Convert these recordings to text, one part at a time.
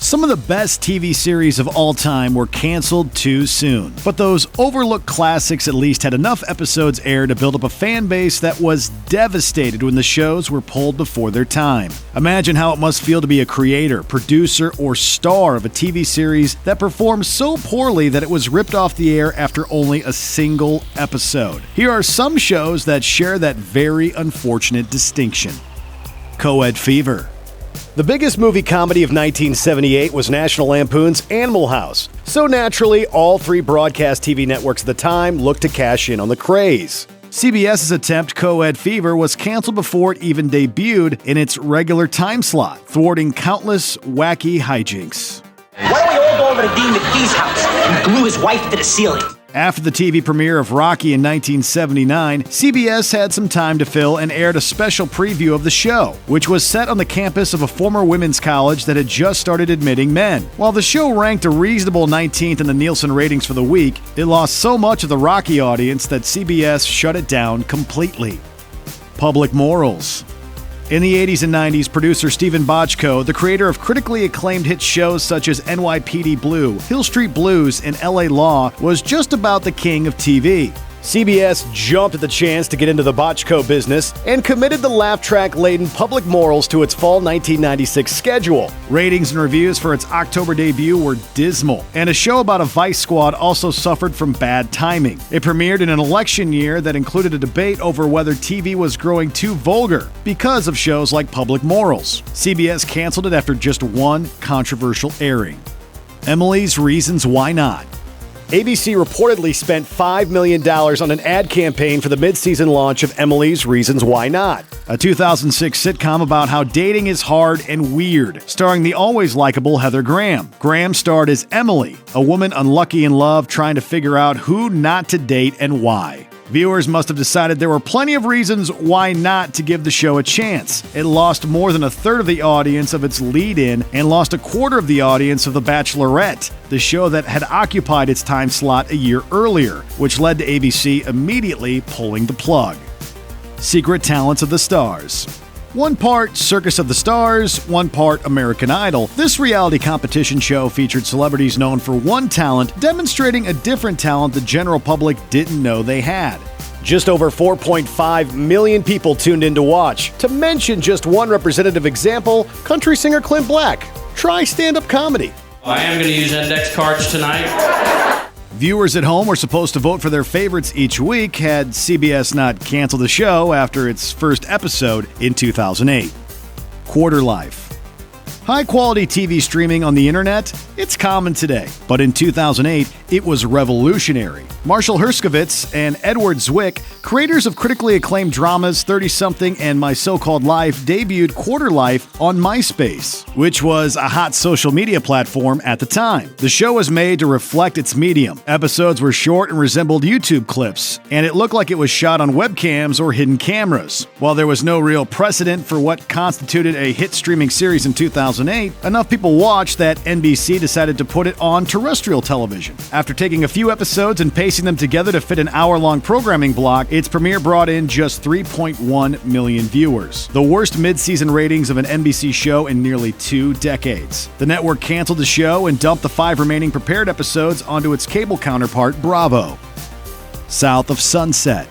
Some of the best TV series of all time were canceled too soon, but those overlooked classics at least had enough episodes aired to build up a fan base that was devastated when the shows were pulled before their time. Imagine how it must feel to be a creator, producer, or star of a TV series that performed so poorly that it was ripped off the air after only a single episode. Here are some shows that share that very unfortunate distinction. Co-ed Fever. The biggest movie comedy of 1978 was National Lampoon's Animal House. So naturally, all three broadcast TV networks at the time looked to cash in on the craze. CBS's attempt, Co-ed Fever, was canceled before it even debuted in its regular time slot, thwarting countless wacky hijinks. Why don't we all go over to Dean McKee's house and glue his wife to the ceiling? After the TV premiere of Rocky in 1979, CBS had some time to fill and aired a special preview of the show, which was set on the campus of a former women's college that had just started admitting men. While the show ranked a reasonable 19th in the Nielsen ratings for the week, it lost so much of the Rocky audience that CBS shut it down completely. Public Morals. In the 80s and 90s, producer Stephen Bochco, the creator of critically acclaimed hit shows such as NYPD Blue, Hill Street Blues, and LA Law, was just about the king of TV. CBS jumped at the chance to get into the Bochco business and committed the laugh track-laden Public Morals to its fall 1996 schedule. Ratings and reviews for its October debut were dismal, and a show about a vice squad also suffered from bad timing. It premiered in an election year that included a debate over whether TV was growing too vulgar because of shows like Public Morals. CBS canceled it after just one controversial airing. Emily's Reasons Why Not. ABC reportedly spent $5 million on an ad campaign for the mid-season launch of Emily's Reasons Why Not, a 2006 sitcom about how dating is hard and weird, starring the always likable Heather Graham. Graham starred as Emily, a woman unlucky in love trying to figure out who not to date and why. Viewers must have decided there were plenty of reasons why not to give the show a chance. It lost more than a third of the audience of its lead-in and lost a quarter of the audience of The Bachelorette, the show that had occupied its time slot a year earlier, which led to ABC immediately pulling the plug. Secret Talents of the Stars. One part Circus of the Stars, one part American Idol, this reality competition show featured celebrities known for one talent demonstrating a different talent the general public didn't know they had. Just over 4.5 million people tuned in to watch. To mention just one representative example, country singer Clint Black. Try stand-up comedy. I am going to use index cards tonight. Viewers at home were supposed to vote for their favorites each week had CBS not canceled the show after its first episode in 2008. Quarterlife. High-quality TV streaming on the internet, it's common today, but in 2008, it was revolutionary. Marshall Herskovitz and Edward Zwick, creators of critically acclaimed dramas 30-something and My So-Called Life, debuted Quarterlife on MySpace, which was a hot social media platform at the time. The show was made to reflect its medium. Episodes were short and resembled YouTube clips, and it looked like it was shot on webcams or hidden cameras. While there was no real precedent for what constituted a hit streaming series in 2008, enough people watched that NBC decided to put it on terrestrial television. After taking a few episodes and pacing them together to fit an hour-long programming block, its premiere brought in just 3.1 million viewers, the worst mid-season ratings of an NBC show in nearly 2 decades. The network canceled the show and dumped the 5 remaining prepared episodes onto its cable counterpart, Bravo. South of Sunset.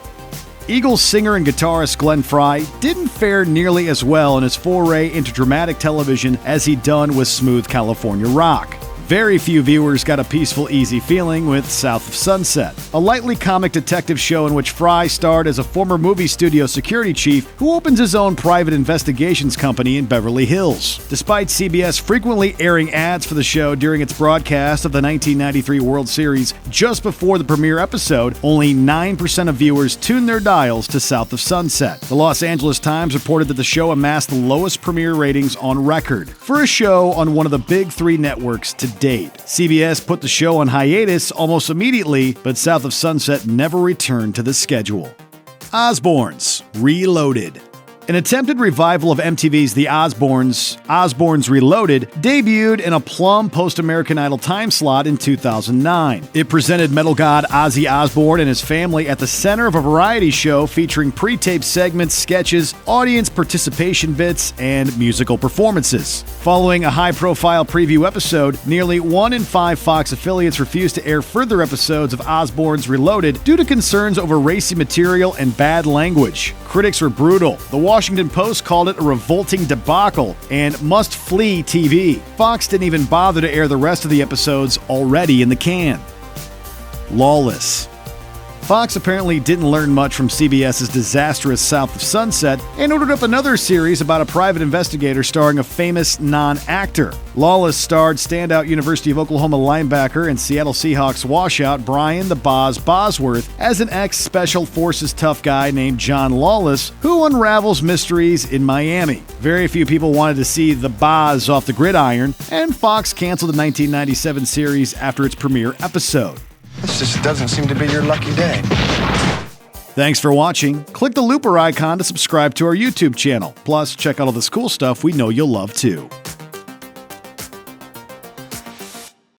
Eagles singer and guitarist Glenn Frey didn't fare nearly as well in his foray into dramatic television as he'd done with smooth California rock. Very few viewers got a peaceful, easy feeling with South of Sunset, a lightly comic detective show in which Frey starred as a former movie studio security chief who opens his own private investigations company in Beverly Hills. Despite CBS frequently airing ads for the show during its broadcast of the 1993 World Series just before the premiere episode, only 9% of viewers tuned their dials to South of Sunset. The Los Angeles Times reported that the show amassed the lowest premiere ratings on record for a show on one of the big 3 networks to date. CBS put the show on hiatus almost immediately, but South of Sunset never returned to the schedule. Osbournes Reloaded. An attempted revival of MTV's The Osbournes, Osbournes Reloaded, debuted in a plum post-American Idol time slot in 2009. It presented metal god Ozzy Osbourne and his family at the center of a variety show featuring pre-taped segments, sketches, audience participation bits, and musical performances. Following a high-profile preview episode, nearly 1 in 5 Fox affiliates refused to air further episodes of Osbournes Reloaded due to concerns over racy material and bad language. Critics were brutal. The Washington Post called it a revolting debacle and must-flee TV. Fox didn't even bother to air the rest of the episodes already in the can. Lawless. Fox apparently didn't learn much from CBS's disastrous South of Sunset and ordered up another series about a private investigator starring a famous non-actor. Lawless starred standout University of Oklahoma linebacker and Seattle Seahawks washout Brian the Boz Bosworth as an ex-Special Forces tough guy named John Lawless who unravels mysteries in Miami. Very few people wanted to see the Boz off the gridiron, and Fox canceled the 1997 series after its premiere episode. This just doesn't seem to be your lucky day. Thanks for watching. Click the looper icon to subscribe to our YouTube channel. Plus, check out all this cool stuff we know you'll love too.